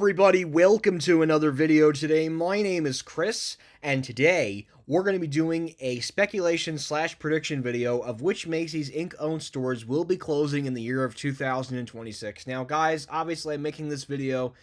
Everybody, welcome to another video today. My name is Chris, and today we're going to be doing a speculation slash prediction video of which Macy's Inc. owned stores will be closing in the year of 2026. Now, guys, obviously I'm making this video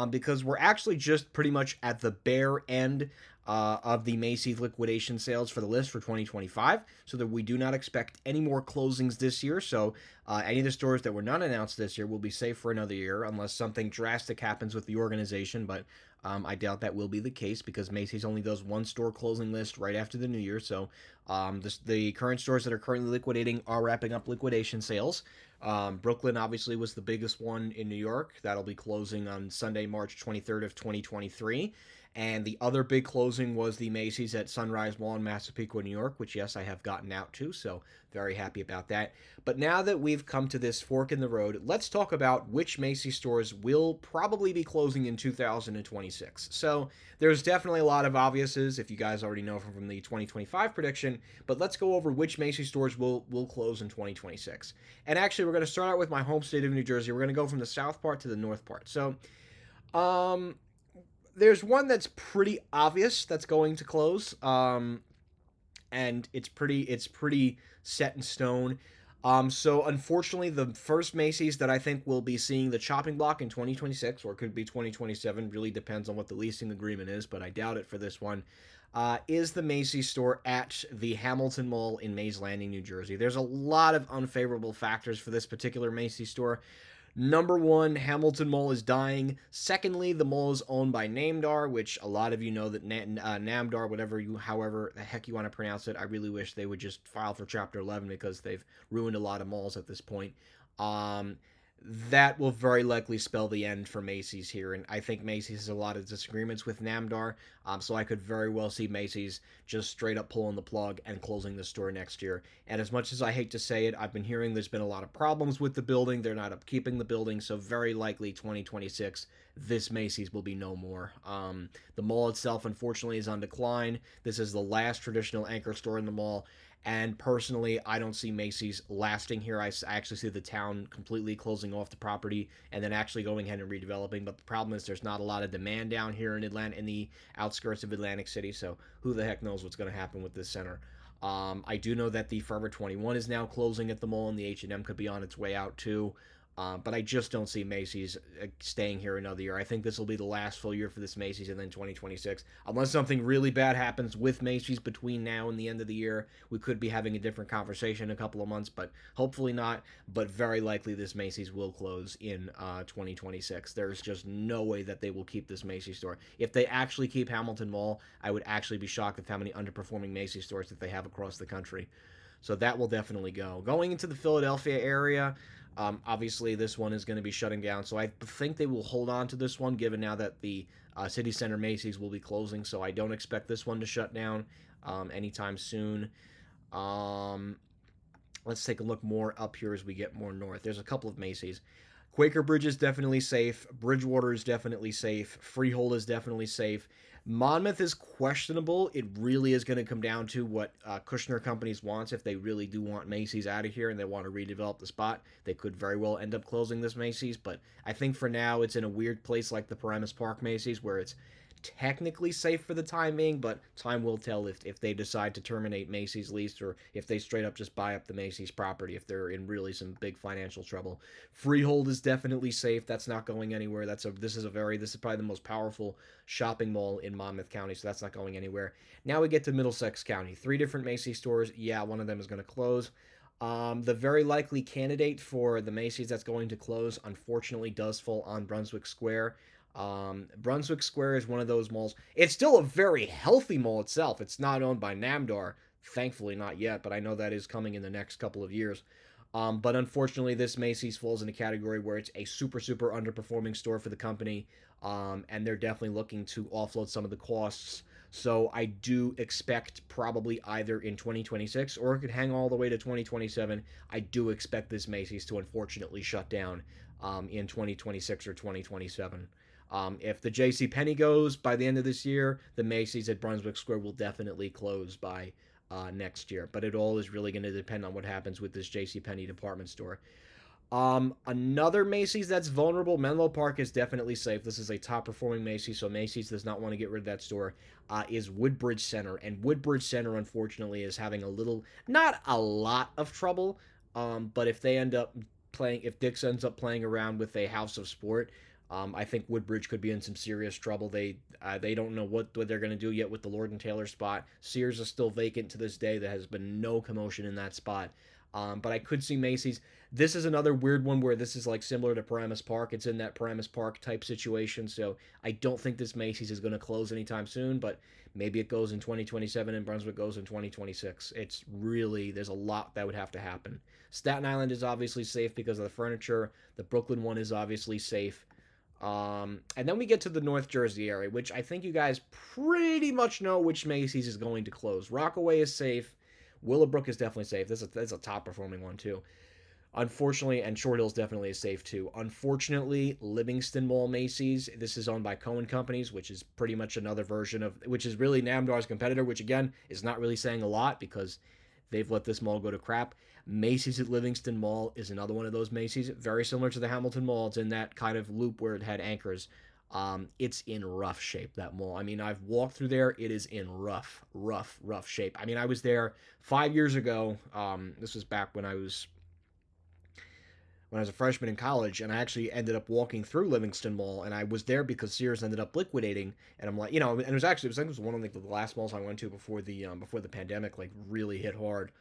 because we're actually just pretty much at the bare end of the Macy's liquidation sales for the list for 2025, so that we do not expect any more closings this year. So any of the stores that were not announced this year will be safe for another year unless something drastic happens with the organization, but I doubt that will be the case because Macy's only does one store closing list right after the new year. So the current stores that are currently liquidating are wrapping up liquidation sales. Brooklyn obviously was the biggest one in New York. That'll be closing on Sunday, March 23rd of 2023. And the other big closing was the Macy's at Sunrise Mall in Massapequa, New York, which, yes, I have gotten out to, so very happy about that. But now that we've come to this fork in the road, let's talk about which Macy's stores will probably be closing in 2026. So there's definitely a lot of obviouses, if you guys already know from the 2025 prediction, but let's go over which Macy's stores will close in 2026. And actually, we're going to start out with my home state of New Jersey. We're going to go from the south part to the north part. So, there's one that's pretty obvious that's going to close, and it's pretty set in stone. So unfortunately, the first Macy's that I think will be seeing the chopping block in 2026, or it could be 2027, really depends on what the leasing agreement is, but I doubt it for this one. Is the Macy's store at the Hamilton Mall in Mays Landing, New Jersey. There's a lot of unfavorable factors for this particular Macy's store. Number one, Hamilton Mall is dying. Secondly, the mall is owned by Namdar, which a lot of you know that Namdar, however the heck you want to pronounce it, I really wish they would just file for Chapter 11 because they've ruined a lot of malls at this point. That will very likely spell the end for Macy's here, and I think Macy's has a lot of disagreements with Namdar, so I could very well see Macy's just straight up pulling the plug and closing the store next year. And as much as I hate to say it, I've been hearing there's been a lot of problems with the building. They're not upkeeping the building, so very likely 2026, this Macy's will be no more. The mall itself, unfortunately, is on decline. This is the last traditional anchor store in the mall. And personally, I don't see Macy's lasting here. I actually see the town completely closing off the property and then actually going ahead and redeveloping. But the problem is there's not a lot of demand down here in Atlanta, in the outskirts of Atlantic City. So who the heck knows what's going to happen with this center? I do know that the Forever 21 is now closing at the mall, and the H&M could be on its way out too. But I just don't see Macy's staying here another year. I think this will be the last full year for this Macy's, and then 2026. Unless something really bad happens with Macy's between now and the end of the year, we could be having a different conversation in a couple of months, but hopefully not. But very likely this Macy's will close in 2026. There's just no way that they will keep this Macy's store. If they actually keep Hamilton Mall, I would actually be shocked at how many underperforming Macy's stores that they have across the country. So that will definitely go. Going into the Philadelphia area, obviously, this one is going to be shutting down, so I think they will hold on to this one, given now that the City Center Macy's will be closing, so I don't expect this one to shut down anytime soon. Let's take a look more up here as we get more north. There's a couple of Macy's. Quaker Bridge is definitely safe. Bridgewater is definitely safe. Freehold is definitely safe. Monmouth is questionable. It really is going to come down to what Kushner Companies wants. If they really do want Macy's out of here and they want to redevelop the spot, they could very well end up closing this Macy's. But I think for now it's in a weird place like the Paramus Park Macy's, where it's technically safe for the time being, but time will tell if they decide to terminate Macy's lease, or if they straight up just buy up the Macy's property if they're in really some big financial trouble. Freehold is definitely safe. That's not going anywhere. This is probably the most powerful shopping mall in Monmouth County, so that's not going anywhere. Now we get to Middlesex County. 3 different Macy's stores. Yeah, one of them is going to close. The very likely candidate for the Macy's that's going to close, unfortunately, does fall on Brunswick Square. Brunswick Square is one of those malls. It's still a very healthy mall itself. It's not owned by Namdar, thankfully not yet, but I know that is coming in the next couple of years. But unfortunately, this Macy's falls in a category where it's a super underperforming store for the company, and they're definitely looking to offload some of the costs. So I do expect probably either in 2026, or it could hang all the way to 2027. I do expect this Macy's to unfortunately shut down in 2026 or 2027. If the JCPenney goes by the end of this year, the Macy's at Brunswick Square will definitely close by next year. But it all is really going to depend on what happens with this JCPenney department store. Another Macy's that's vulnerable. Menlo Park is definitely safe. This is a top performing Macy's, so Macy's does not want to get rid of that store. Is Woodbridge Center, and Woodbridge Center unfortunately is having a little, not a lot of trouble. But if they end up playing, if Dick's ends up playing around with a House of Sport, I think Woodbridge could be in some serious trouble. They don't know what they're going to do yet with the Lord and Taylor spot. Sears is still vacant to this day. There has been no commotion in that spot. But I could see Macy's. This is another weird one where this is like similar to Paramus Park. It's in that Paramus Park type situation. So I don't think this Macy's is going to close anytime soon, but maybe it goes in 2027 and Brunswick goes in 2026. It's really, there's a lot that would have to happen. Staten Island is obviously safe because of the furniture. The Brooklyn one is obviously safe. And then we get to the North Jersey area, which I think you guys pretty much know which Macy's is going to close. Rockaway is safe. Willowbrook is definitely safe. That's a top performing one too. Unfortunately, and Short Hills definitely is safe too. Unfortunately, Livingston Mall Macy's, this is owned by Cohen Companies, which is pretty much another version of, which is really Namdar's competitor, which again is not really saying a lot because they've let this mall go to crap. Macy's at Livingston Mall is another one of those Macy's, very similar to the Hamilton Mall. It's in that kind of loop where it had anchors. It's in rough shape, that mall. I mean, I've walked through there. It is in rough shape. I mean, I was there 5 years ago. This was back when I was a freshman in college, and I actually ended up walking through Livingston Mall, and I was there because Sears ended up liquidating, and I'm like, and it was one of the last malls I went to before the pandemic like really hit hard.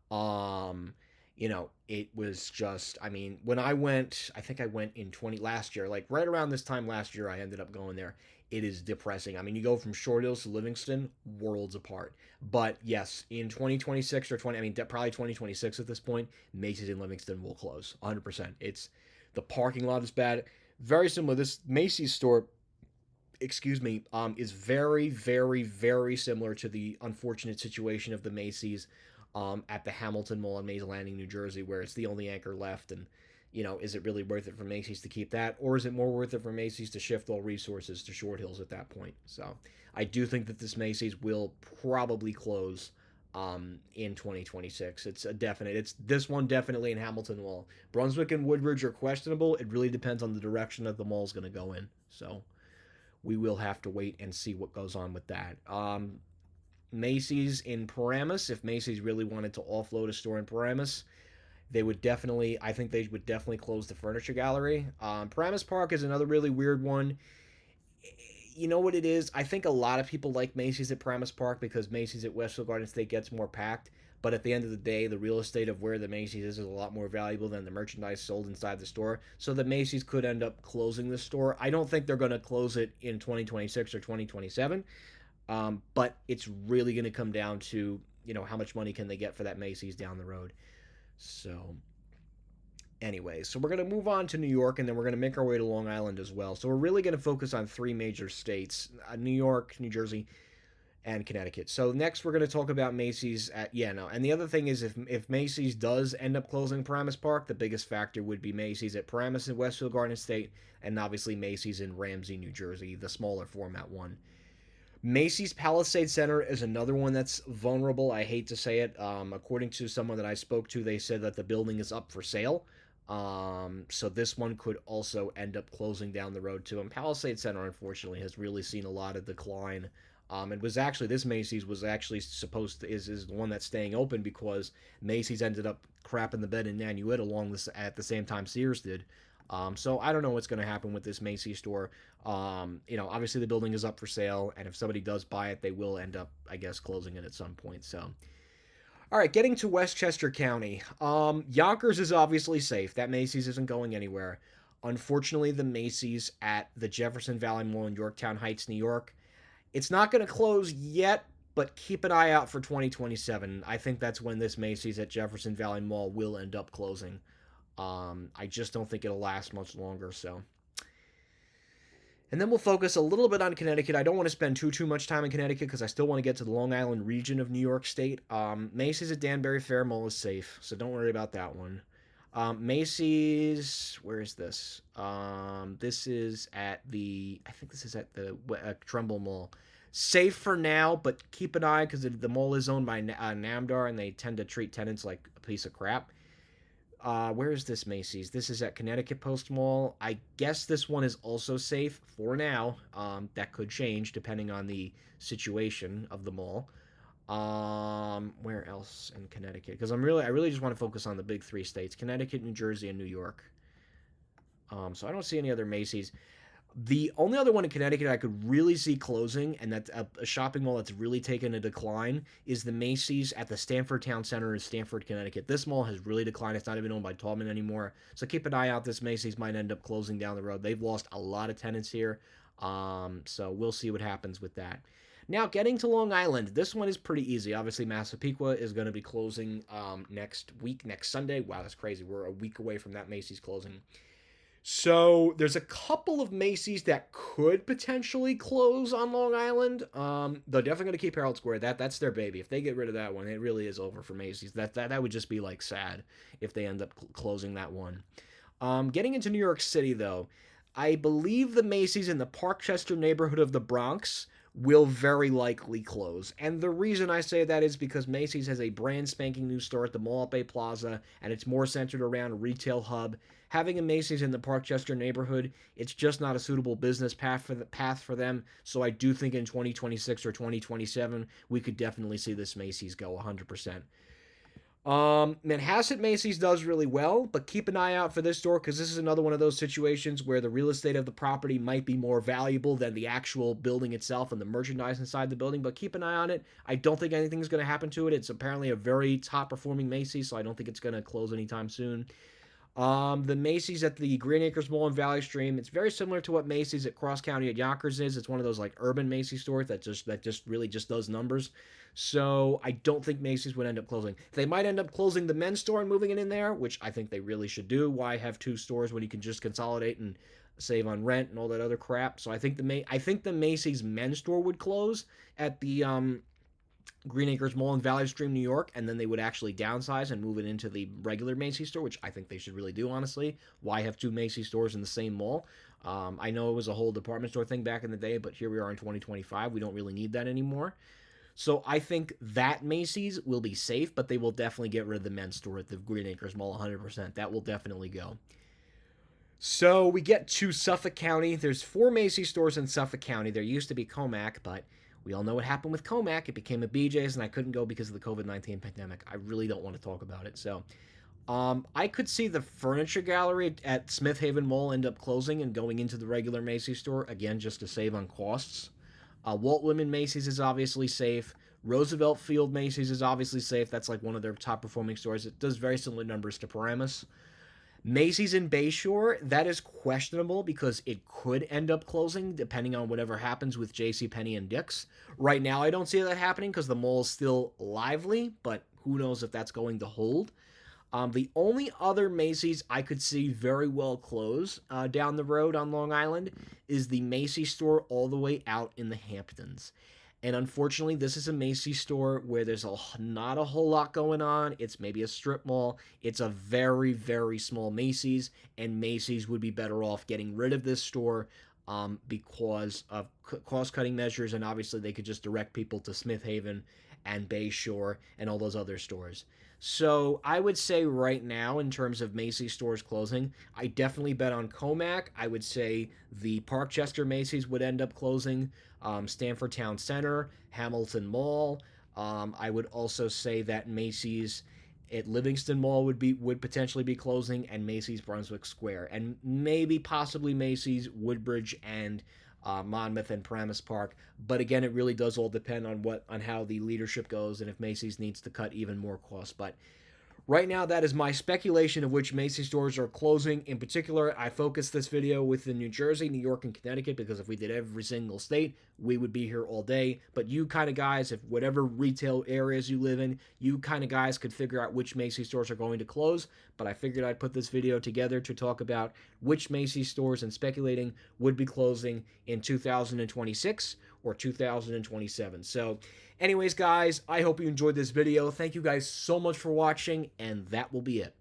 Um, it was just, I mean, when I went, I think I went in 20 last year, like right around this time last year, I ended up going there. It is depressing. I mean, you go from Short Hills to Livingston, worlds apart. But yes, in 2026 or 20, I mean, probably 2026 at this point, Macy's in Livingston will close 100%. It's the parking lot is bad. Very similar. This Macy's store, excuse me, is very similar to the unfortunate situation of the Macy's at the Hamilton Mall in Mays Landing, New Jersey, where it's the only anchor left. And, is it really worth it for Macy's to keep that? Or is it more worth it for Macy's to shift all resources to Short Hills at that point? So I do think that this Macy's will probably close in 2026. It's a definite. It's this one definitely in Hamilton Mall. Brunswick and Woodbridge are questionable. It really depends on the direction that the mall's going to go in. So we will have to wait and see what goes on with that. Macy's in Paramus, if Macy's really wanted to offload a store in Paramus, they would definitely, I think they would definitely close the furniture gallery. Paramus Park is another really weird one. You know what it is? I think a lot of people like Macy's at Paramus Park because Macy's at Westfield Garden State gets more packed. But at the end of the day, the real estate of where the Macy's is a lot more valuable than the merchandise sold inside the store. So the Macy's could end up closing the store. I don't think they're going to close it in 2026 or 2027. But it's really going to come down to, how much money can they get for that Macy's down the road. So anyway, so we're going to move on to New York, and then we're going to make our way to Long Island as well. So we're really going to focus on three major states, New York, New Jersey, and Connecticut. So next we're going to talk about Macy's at, and the other thing is if Macy's does end up closing Paramus Park, the biggest factor would be Macy's at Paramus and Westfield Garden State, and obviously Macy's in Ramsey, New Jersey, the smaller format one. Macy's Palisade Center is another one that's vulnerable. I hate to say it. According to someone that I spoke to, they said that the building is up for sale. So this one could also end up closing down the road too. And Palisade Center, unfortunately, has really seen a lot of decline. It was actually, this Macy's was actually supposed to, is the one that's staying open because Macy's ended up crapping the bed in Nanuet along this at the same time Sears did. So I don't know what's going to happen with this Macy's store. Obviously the building is up for sale, and if somebody does buy it, they will end up, I guess, closing it at some point. So, all right, getting to Westchester County. Yonkers is obviously safe. That Macy's isn't going anywhere. Unfortunately, the Macy's at the Jefferson Valley Mall in Yorktown Heights, New York, it's not going to close yet, but keep an eye out for 2027. I think that's when this Macy's at Jefferson Valley Mall will end up closing. I just don't think it'll last much longer, so. And then we'll focus a little bit on Connecticut. I don't want to spend too much time in Connecticut because I still want to get to the Long Island region of New York State. Macy's at Danbury Fair Mall is safe, so don't worry about that one. Macy's, where is this? This is at I think this is at the Trumbull Mall. Safe for now, but keep an eye because the mall is owned by Namdar, and they tend to treat tenants like a piece of crap. Where is this Macy's? This is at Connecticut Post Mall. I guess this one is also safe for now. That could change depending on the situation of the mall. Where else in Connecticut? Because I really just want to focus on the big three states: Connecticut, New Jersey, and New York. So I don't see any other Macy's. The only other one in Connecticut I could really see closing, and that's a shopping mall that's really taken a decline, is the Macy's at the Stamford Town Center in Stamford, Connecticut. This mall has really declined. It's not even owned by Tallman anymore. So keep an eye out. This Macy's might end up closing down the road. They've lost a lot of tenants here. So we'll see what happens with that. Now, getting to Long Island, this one is pretty easy. Obviously, Massapequa is going to be closing next week, next Sunday. Wow, that's crazy. We're a week away from that Macy's closing. So there's a couple of Macy's that could potentially close on Long Island. They're definitely going to keep Herald Square. That's their baby. If they get rid of that one, it really is over for Macy's. That would just be like sad if they end up closing that one. Getting into New York City though, I believe the Macy's in the Parkchester neighborhood of the Bronx will very likely close. And the reason I say that is because Macy's has a brand spanking new store at the Mall at Bay Plaza, and it's more centered around a retail hub. Having a Macy's in the Parkchester neighborhood, it's just not a suitable business path for them. So I do think in 2026 or 2027, we could definitely see this Macy's go 100%. Manhasset Macy's does really well, but keep an eye out for this store because this is another one of those situations where the real estate of the property might be more valuable than the actual building itself and the merchandise inside the building, but keep an eye on it. I don't think anything's going to happen to it. It's apparently a very top performing Macy's, so I don't think it's going to close anytime soon. The Macy's at the Green Acres Mall in Valley Stream, it's very similar to what Macy's at Cross County at Yonkers is. It's one of those like urban Macy's stores that just really just does numbers. So I don't think Macy's would end up closing. They might end up closing the men's store and moving it in there, which I think they really should do. Why have two stores when you can just consolidate and save on rent and all that other crap? So I think the Macy's men's store would close at the Green Acres Mall in Valley Stream, New York, and then they would actually downsize and move it into the regular Macy's store, which I think they should really do, honestly. Why have two Macy's stores in the same mall? I know it was a whole department store thing back in the day, but here we are in 2025. We don't really need that anymore. So I think that Macy's will be safe, but they will definitely get rid of the men's store at the Green Acres Mall 100%. That will definitely go. So we get to Suffolk County. There's 4 Macy's stores in Suffolk County. There used to be Comac, but we all know what happened with Comac. It became a BJ's, and I couldn't go because of the COVID-19 pandemic. I really don't want to talk about it. So I could see the Furniture Gallery at Smith Haven Mall end up closing and going into the regular Macy's store, again, just to save on costs. Walt Whitman Macy's is obviously safe. Roosevelt Field Macy's is obviously safe. That's like one of their top performing stores. It does very similar numbers to Paramus. Macy's in Bayshore, that is questionable because it could end up closing depending on whatever happens with JCPenney and Dick's. Right now, I don't see that happening because the mall is still lively, but who knows if that's going to hold. The only other Macy's I could see very well close down the road on Long Island is the Macy's store all the way out in the Hamptons. And unfortunately, this is a Macy's store where there's not a whole lot going on. It's maybe a strip mall. It's a very, very small Macy's, and Macy's would be better off getting rid of this store because of cost-cutting measures, and obviously they could just direct people to Smith Haven and Bayshore and all those other stores. So I would say right now, in terms of Macy's stores closing, I definitely bet on Comac. I would say the Parkchester Macy's would end up closing. Stamford Town Center, Hamilton Mall. I would also say that Macy's at Livingston Mall would potentially be closing, and Macy's Brunswick Square, and maybe possibly Macy's Woodbridge and Monmouth and Paramus Park. But again, it really does all depend on how the leadership goes and if Macy's needs to cut even more costs. But right now, that is my speculation of which Macy's stores are closing. In particular, I focused this video within New Jersey, New York, and Connecticut because if we did every single state, we would be here all day. But you kind of guys, if whatever retail areas you live in, you kind of guys could figure out which Macy's stores are going to close. But I figured I'd put this video together to talk about which Macy's stores and speculating would be closing in 2026 or 2027. So anyways, guys, I hope you enjoyed this video. Thank you guys so much for watching, and that will be it.